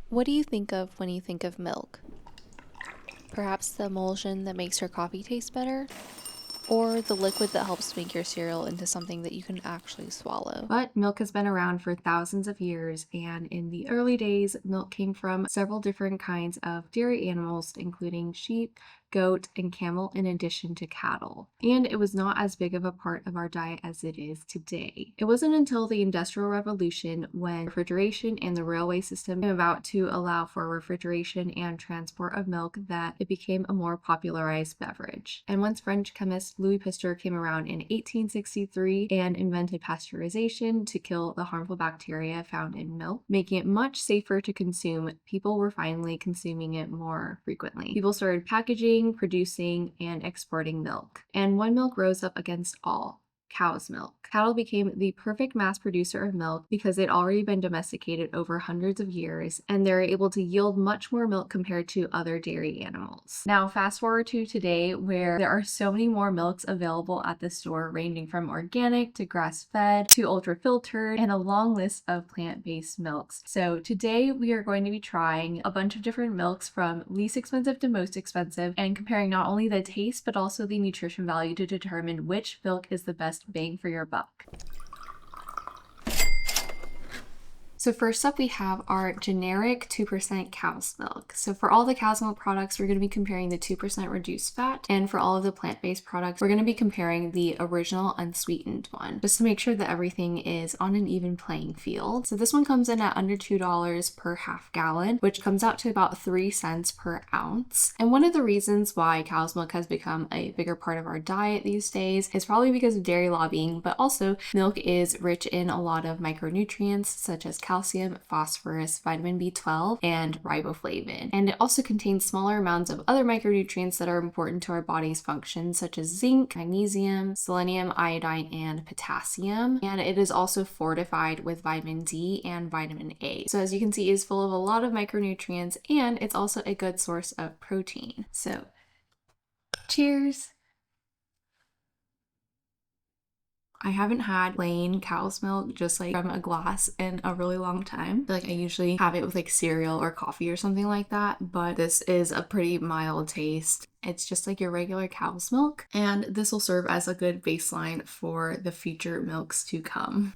What do you think of when you think of milk? Perhaps the emulsion that makes your coffee taste better? Or the liquid that helps make your cereal into something that you can actually swallow? But milk has been around for thousands of years, and in the early days, milk came from several different kinds of dairy animals, including sheep, goat, and camel, in addition to cattle. And it was not as big of a part of our diet as it is today. It wasn't until the Industrial Revolution, when refrigeration and the railway system came about to allow for refrigeration and transport of milk, that it became a more popularized beverage. And once French chemist Louis Pasteur came around in 1863 and invented pasteurization to kill the harmful bacteria found in milk, making it much safer to consume, people were finally consuming it more frequently. People started packaging, producing, and exporting milk. And one milk rose up against all: cow's milk. Cattle became the perfect mass producer of milk because they'd already been domesticated over hundreds of years, and they're able to yield much more milk compared to other dairy animals. Now, fast forward to today, where there are so many more milks available at the store, ranging from organic to grass-fed to ultra-filtered, and a long list of plant-based milks. So today we are going to be trying a bunch of different milks from least expensive to most expensive, and comparing not only the taste but also the nutrition value to determine which milk is the best bang for your buck. So first up, we have our generic 2% cow's milk. So for all the cow's milk products, we're going to be comparing the 2% reduced fat. And for all of the plant-based products, we're going to be comparing the original unsweetened one, just to make sure that everything is on an even playing field. So this one comes in at under $2 per half gallon, which comes out to about 3 cents per ounce. And one of the reasons why cow's milk has become a bigger part of our diet these days is probably because of dairy lobbying, but also milk is rich in a lot of micronutrients such as calcium, phosphorus, vitamin B12, and riboflavin. And it also contains smaller amounts of other micronutrients that are important to our body's function, such as zinc, magnesium, selenium, iodine, and potassium. And it is also fortified with vitamin D and vitamin A. So as you can see, it is full of a lot of micronutrients, and it's also a good source of protein. So cheers! I haven't had plain cow's milk just like from a glass in a really long time. Like I usually have it with like cereal or coffee or something like that, but this is a pretty mild taste. It's just like your regular cow's milk, and this will serve as a good baseline for the future milks to come.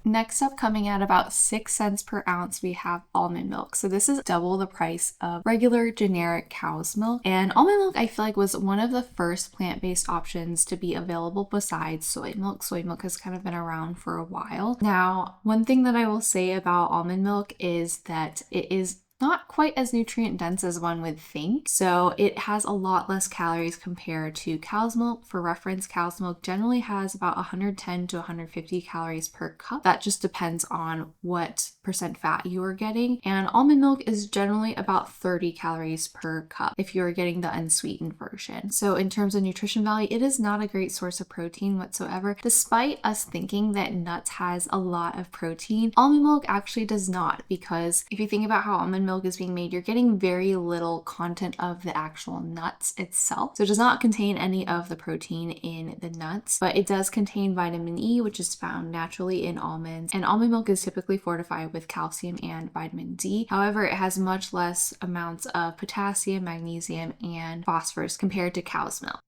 Next up, coming at about 6 cents per ounce, we have almond milk. So this is double the price of regular generic cow's milk. And almond milk, I feel like, was one of the first plant-based options to be available besides soy milk. Soy milk has kind of been around for a while. Now, one thing that I will say about almond milk is that it is not quite as nutrient dense as one would think. So it has a lot less calories compared to cow's milk. For reference, cow's milk generally has about 110 to 150 calories per cup. That just depends on what percent fat you are getting. And almond milk is generally about 30 calories per cup if you're getting the unsweetened version. So in terms of nutrition value, it is not a great source of protein whatsoever. Despite us thinking that nuts has a lot of protein, almond milk actually does not, because if you think about how almond milk is being made, you're getting very little content of the actual nuts itself. So it does not contain any of the protein in the nuts, but it does contain vitamin E, which is found naturally in almonds. And almond milk is typically fortified with calcium and vitamin D. However, it has much less amounts of potassium, magnesium, and phosphorus compared to cow's milk.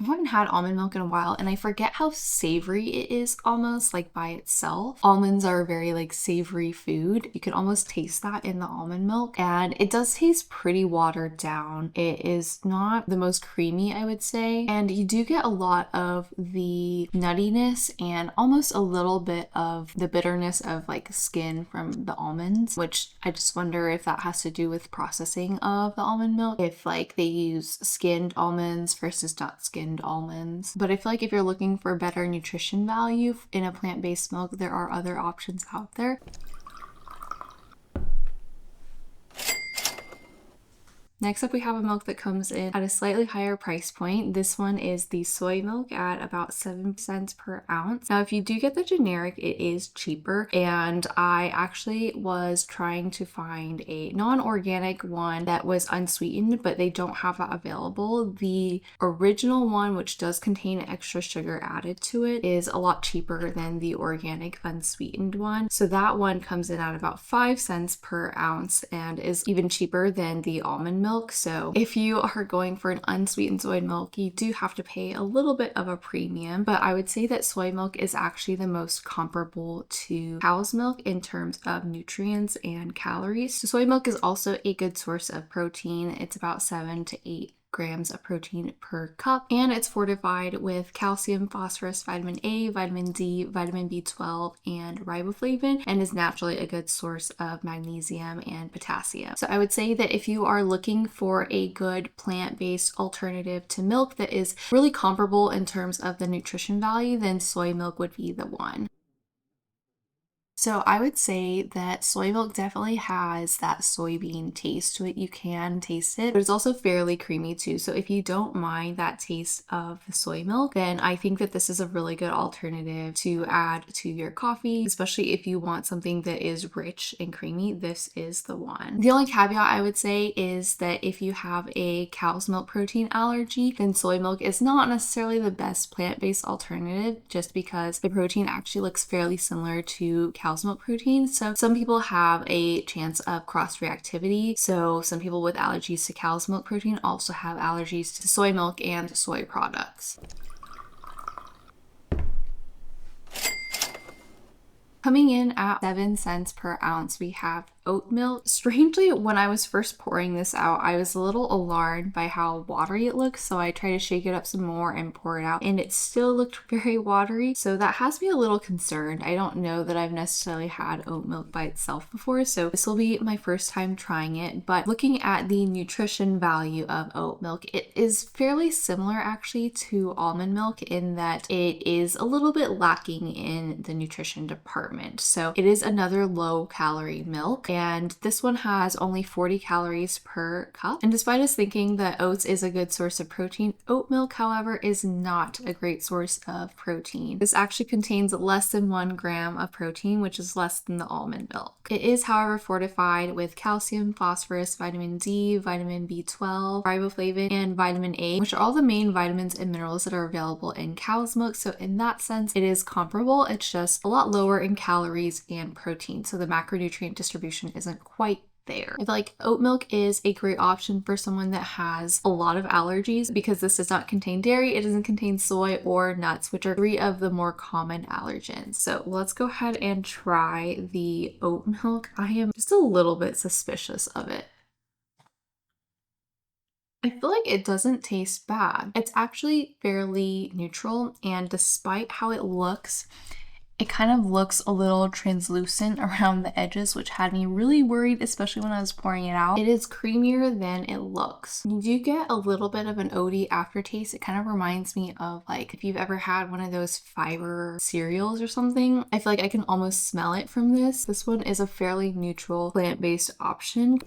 I haven't had almond milk in a while, and I forget how savory it is almost like by itself. Almonds are a very like savory food. You can almost taste that in the almond milk, and it does taste pretty watered down. It is not the most creamy, I would say, and you do get a lot of the nuttiness and almost a little bit of the bitterness of like skin from the almonds, which I just wonder if that has to do with processing of the almond milk, if like they use skinned almonds versus not skinned almonds. But I feel like if you're looking for better nutrition value in a plant-based milk, there are other options out there. Next up, we have a milk that comes in at a slightly higher price point. This one is the soy milk at about 7 cents per ounce. Now, if you do get the generic, it is cheaper. And I actually was trying to find a non-organic one that was unsweetened, but they don't have that available. The original one, which does contain extra sugar added to it, is a lot cheaper than the organic unsweetened one. So that one comes in at about 5 cents per ounce and is even cheaper than the almond milk. So if you are going for an unsweetened soy milk, you do have to pay a little bit of a premium, but I would say that soy milk is actually the most comparable to cow's milk in terms of nutrients and calories. So soy milk is also a good source of protein. It's about 7 to 8 grams of protein per cup, and it's fortified with calcium, phosphorus, vitamin A, vitamin D, vitamin B12, and riboflavin, and is naturally a good source of magnesium and potassium. So I would say that if you are looking for a good plant-based alternative to milk that is really comparable in terms of the nutrition value, then soy milk would be the one. So I would say that soy milk definitely has that soybean taste to it. You can taste it, but it's also fairly creamy too. So if you don't mind that taste of the soy milk, then I think that this is a really good alternative to add to your coffee, especially if you want something that is rich and creamy. This is the one. The only caveat I would say is that if you have a cow's milk protein allergy, then soy milk is not necessarily the best plant-based alternative, just because the protein actually looks fairly similar to cow's milk protein. So some people have a chance of cross-reactivity. So some people with allergies to cow's milk protein also have allergies to soy milk and soy products. Coming in at 7 cents per ounce, we have oat milk. Strangely, when I was first pouring this out, I was a little alarmed by how watery it looks, so I tried to shake it up some more and pour it out, and it still looked very watery, so that has me a little concerned. I don't know that I've necessarily had oat milk by itself before, so this will be my first time trying it, but looking at the nutrition value of oat milk, it is fairly similar actually to almond milk in that it is a little bit lacking in the nutrition department. So it is another low-calorie milk, and this one has only 40 calories per cup. And despite us thinking that oats is a good source of protein, oat milk, however, is not a great source of protein. This actually contains less than 1 gram of protein, which is less than the almond milk. It is, however, fortified with calcium, phosphorus, vitamin D, vitamin B12, riboflavin, and vitamin A, which are all the main vitamins and minerals that are available in cow's milk. So in that sense, it is comparable. It's just a lot lower in calories and protein. So the macronutrient distribution isn't quite there. I feel like oat milk is a great option for someone that has a lot of allergies because this does not contain dairy, it doesn't contain soy or nuts, which are 3 of the more common allergens. So let's go ahead and try the oat milk. I am just a little bit suspicious of it. I feel like it doesn't taste bad. It's actually fairly neutral, and despite how it looks, it kind of looks a little translucent around the edges, which had me really worried, especially when I was pouring it out. It is creamier than it looks. You do get a little bit of an oaty aftertaste. It kind of reminds me of like if you've ever had one of those fiber cereals or something. I feel like I can almost smell it from this. This one is a fairly neutral plant-based option.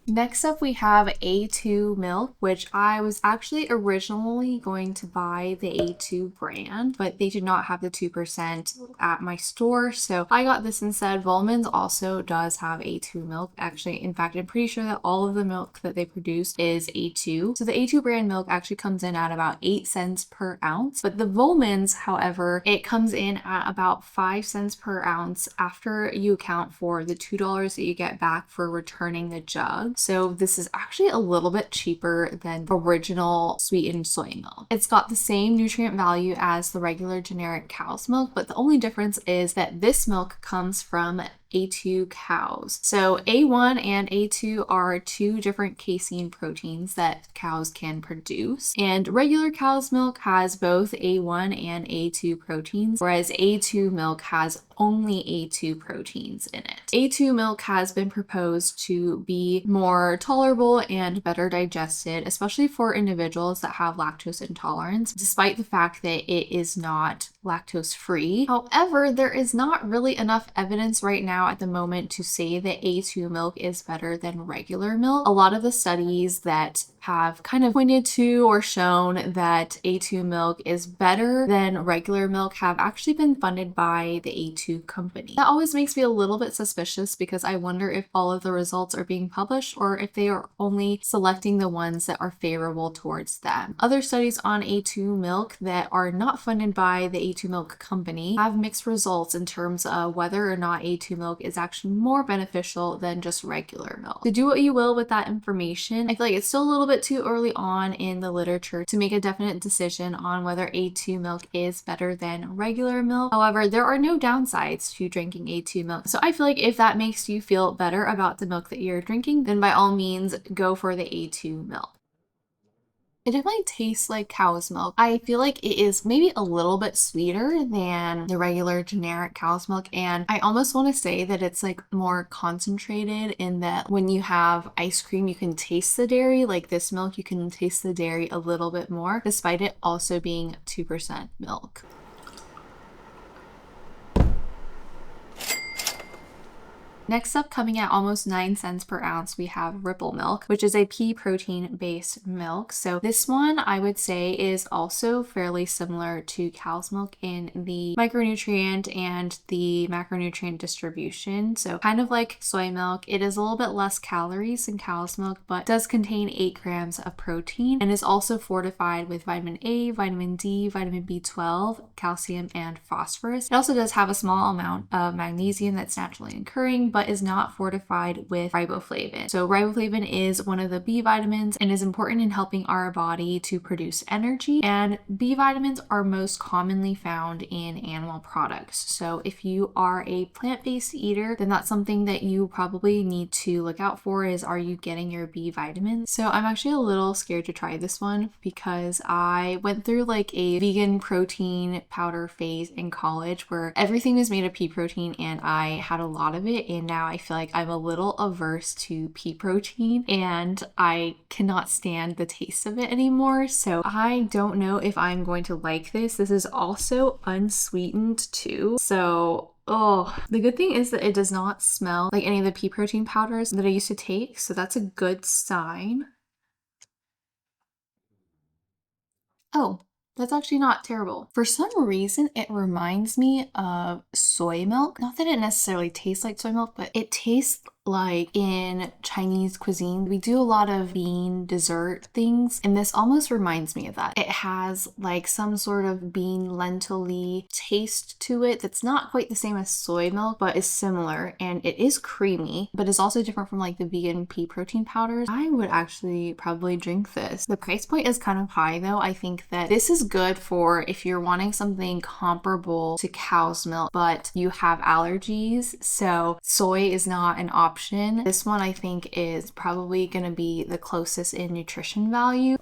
Next up, we have A2 milk, which I was actually originally going to buy the A2 brand, but they did not have the 2% at my store, so I got this instead. Volman's also does have A2 milk. Actually, in fact, I'm pretty sure that all of the milk that they produce is A2. So the A2 brand milk actually comes in at about 8 cents per ounce, but the Volman's, however, it comes in at about 5 cents per ounce after you account for the $2 that you get back for returning the jug. So this is actually a little bit cheaper than original sweetened soy milk. It's got the same nutrient value as the regular generic cow's milk, but the only difference is that this milk comes from A2 cows. So A1 and A2 are 2 different casein proteins that cows can produce, and regular cow's milk has both A1 and A2 proteins, whereas A2 milk has only A2 proteins in it. A2 milk has been proposed to be more tolerable and better digested, especially for individuals that have lactose intolerance, despite the fact that it is not lactose free. However, there is not really enough evidence right now now at the moment to say that A2 milk is better than regular milk. A lot of the studies that have kind of pointed to or shown that A2 milk is better than regular milk have actually been funded by the A2 company. That always makes me a little bit suspicious because I wonder if all of the results are being published or if they are only selecting the ones that are favorable towards them. Other studies on A2 milk that are not funded by the A2 milk company have mixed results in terms of whether or not A2 milk is actually more beneficial than just regular milk. So do what you will with that information. I feel like it's still a little bit too early on in the literature to make a definite decision on whether A2 milk is better than regular milk. However, there are no downsides to drinking A2 milk. So I feel like if that makes you feel better about the milk that you're drinking, then by all means go for the A2 milk. It definitely tastes like cow's milk. I feel like it is maybe a little bit sweeter than the regular generic cow's milk, and I almost want to say that it's like more concentrated in that when you have ice cream you can taste the dairy. Like this milk you can taste the dairy a little bit more despite it also being 2% milk. Next up, coming at almost 9 cents per ounce, we have Ripple milk, which is a pea protein based milk. So this one I would say is also fairly similar to cow's milk in the micronutrient and the macronutrient distribution. So kind of like soy milk, it is a little bit less calories than cow's milk, but does contain 8 grams of protein and is also fortified with vitamin A, vitamin D, vitamin B12, calcium, and phosphorus. It also does have a small amount of magnesium that's naturally occurring, but is not fortified with riboflavin. So riboflavin is one of the B vitamins and is important in helping our body to produce energy. And B vitamins are most commonly found in animal products. So if you are a plant-based eater, then that's something that you probably need to look out for is, are you getting your B vitamins? So I'm actually a little scared to try this one because I went through like a vegan protein powder phase in college where everything was made of pea protein and I had a lot of it, and now I feel like I'm a little averse to pea protein and I cannot stand the taste of it anymore. So I don't know if I'm going to like this. This is also unsweetened too. So the good thing is that it does not smell like any of the pea protein powders that I used to take. So that's a good sign. Oh, that's actually not terrible. For some reason, it reminds me of soy milk. Not that it necessarily tastes like soy milk, but it tastes like in Chinese cuisine, we do a lot of bean dessert things, and this almost reminds me of that. It has like some sort of bean lentil-y taste to it that's not quite the same as soy milk, but is similar, and it is creamy, but is also different from like the vegan pea protein powders. I would actually probably drink this. The price point is kind of high though. I think that this is good for if you're wanting something comparable to cow's milk, but you have allergies, so soy is not an option. This one I think is probably going to be the closest in nutrition value.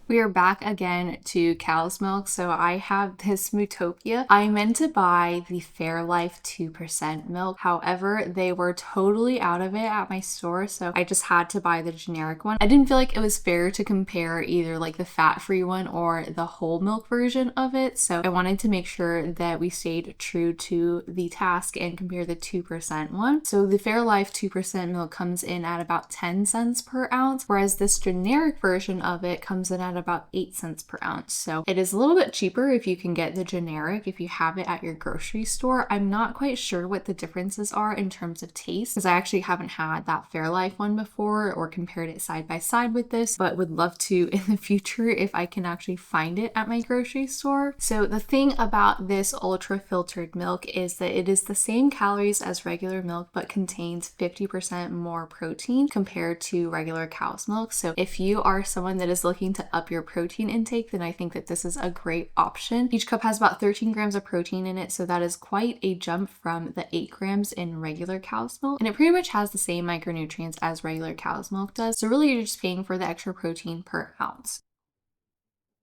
We are back again to cow's milk. So I have this Mootopia. I meant to buy the Fairlife 2% milk. However, they were totally out of it at my store. So I just had to buy the generic one. I didn't feel like it was fair to compare either like the fat-free one or the whole milk version of it. So I wanted to make sure that we stayed true to the task and compare the 2% one. So the Fairlife 2% milk comes in at about 10 cents per ounce, whereas this generic version of it comes in at about 8 cents per ounce. So it is a little bit cheaper if you can get the generic, if you have it at your grocery store. I'm not quite sure what the differences are in terms of taste because I actually haven't had that Fairlife one before or compared it side by side with this, but would love to in the future if I can actually find it at my grocery store. So the thing about this ultra filtered milk is that it is the same calories as regular milk but contains 50% more protein compared to regular cow's milk. So if you are someone that is looking to up your protein intake, then I think that this is a great option. Each cup has about 13 grams of protein in it, so that is quite a jump from the 8 grams in regular cow's milk. And it pretty much has the same micronutrients as regular cow's milk does. So really you're just paying for the extra protein per ounce.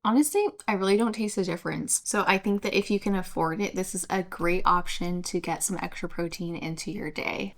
Honestly, I really don't taste a difference. So I think that if you can afford it, this is a great option to get some extra protein into your day.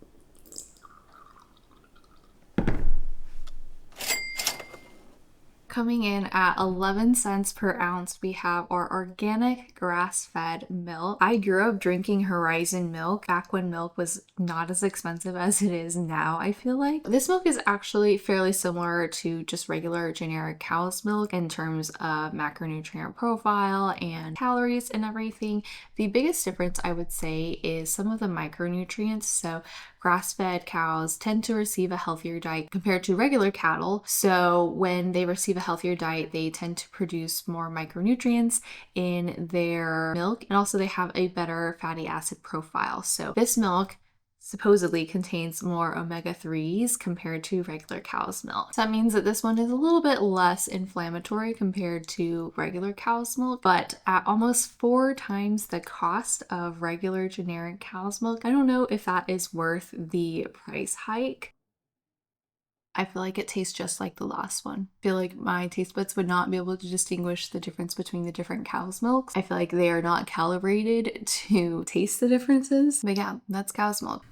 coming in at 11 cents per ounce, we have our organic grass-fed milk. I grew up drinking Horizon milk back when milk was not as expensive as it is now, I feel like. This milk is actually fairly similar to just regular generic cow's milk in terms of macronutrient profile and calories and everything. The biggest difference I would say is some of the micronutrients. So grass-fed cows tend to receive a healthier diet compared to regular cattle. So when they receive a healthier diet, they tend to produce more micronutrients in their milk, and also they have a better fatty acid profile. So this milk supposedly contains more omega-3s compared to regular cow's milk. So that means that this one is a little bit less inflammatory compared to regular cow's milk, but at almost 4 times the cost of regular generic cow's milk. I don't know if that is worth the price hike. I feel like it tastes just like the last one. I feel like my taste buds would not be able to distinguish the difference between the different cow's milks. I feel like they are not calibrated to taste the differences. But yeah, that's cow's milk.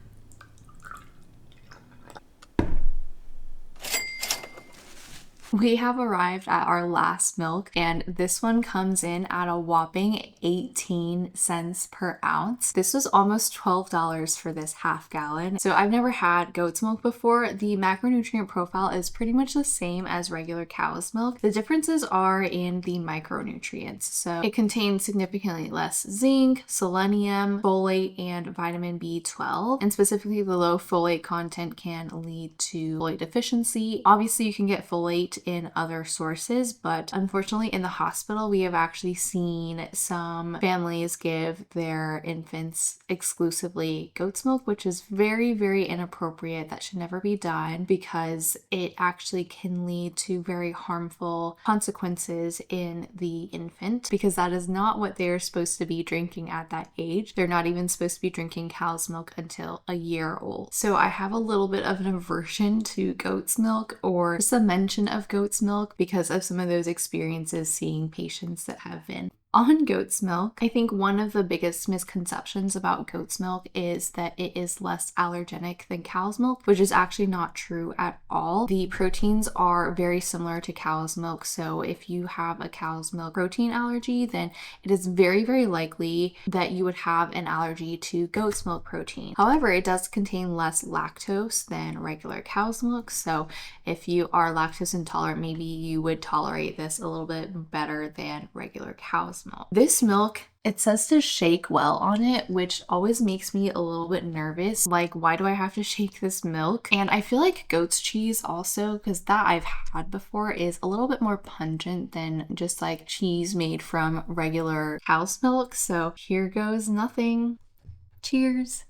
We have arrived at our last milk, and this one comes in at a whopping 18 cents per ounce. This was almost $12 for this half gallon. So I've never had goat's milk before. The macronutrient profile is pretty much the same as regular cow's milk. The differences are in the micronutrients. So it contains significantly less zinc, selenium, folate, and vitamin B12. And specifically, the low folate content can lead to folate deficiency. Obviously, you can get folate in other sources, but unfortunately in the hospital we have actually seen some families give their infants exclusively goat's milk, which is very, very inappropriate. That should never be done because it actually can lead to very harmful consequences in the infant, because that is not what they're supposed to be drinking at that age. They're not even supposed to be drinking cow's milk until a year old. So I have a little bit of an aversion to goat's milk, or just a mention of goat's milk, because of some of those experiences seeing patients that have been on goat's milk. I think one of the biggest misconceptions about goat's milk is that it is less allergenic than cow's milk, which is actually not true at all. The proteins are very similar to cow's milk, so if you have a cow's milk protein allergy, then it is very, very likely that you would have an allergy to goat's milk protein. However, it does contain less lactose than regular cow's milk, so if you are lactose intolerant, maybe you would tolerate this a little bit better than regular cow's milk. This milk, it says to shake well on it, which always makes me a little bit nervous. Like, why do I have to shake this milk? And I feel like goat's cheese also, because that I've had before, is a little bit more pungent than just like cheese made from regular cow's milk. So here goes nothing. Cheers.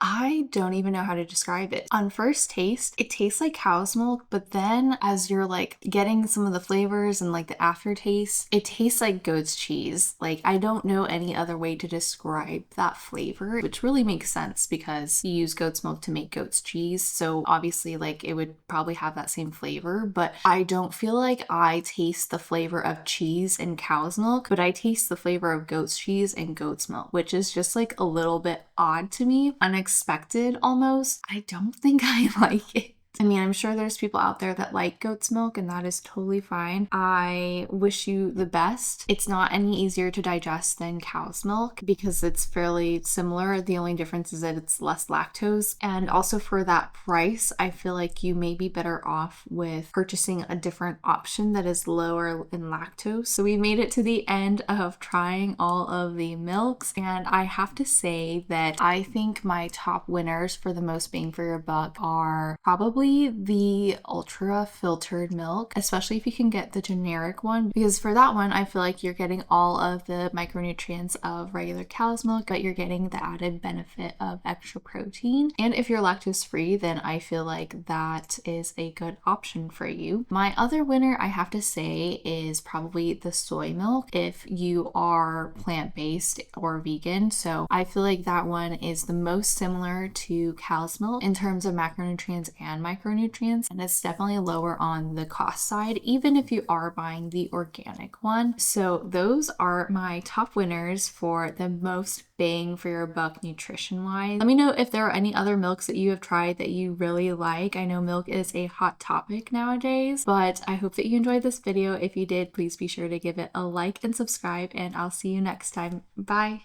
I don't even know how to describe it. On first taste, it tastes like cow's milk, but then as you're like getting some of the flavors and like the aftertaste, it tastes like goat's cheese. Like, I don't know any other way to describe that flavor, which really makes sense because you use goat's milk to make goat's cheese. So obviously like it would probably have that same flavor, but I don't feel like I taste the flavor of cheese in cow's milk, but I taste the flavor of goat's cheese and goat's milk, which is just like a little bit odd to me, unexpected almost. I don't think I like it. I mean, I'm sure there's people out there that like goat's milk, and that is totally fine. I wish you the best. It's not any easier to digest than cow's milk because it's fairly similar. The only difference is that it's less lactose. And also for that price, I feel like you may be better off with purchasing a different option that is lower in lactose. So we made it to the end of trying all of the milks, and I have to say that I think my top winners for the most bang for your buck are probably the ultra filtered milk, especially if you can get the generic one, because for that one I feel like you're getting all of the micronutrients of regular cow's milk, but you're getting the added benefit of extra protein. And if you're lactose free, then I feel like that is a good option for you. My other winner, I have to say, is probably the soy milk if you are plant-based or vegan. So I feel like that one is the most similar to cow's milk in terms of macronutrients and micronutrients, and it's definitely lower on the cost side, even if you are buying the organic one. So those are my top winners for the most bang for your buck nutrition wise. Let me know if there are any other milks that you have tried that you really like. I know milk is a hot topic nowadays, but I hope that you enjoyed this video. If you did, please be sure to give it a like and subscribe, and I'll see you next time. Bye.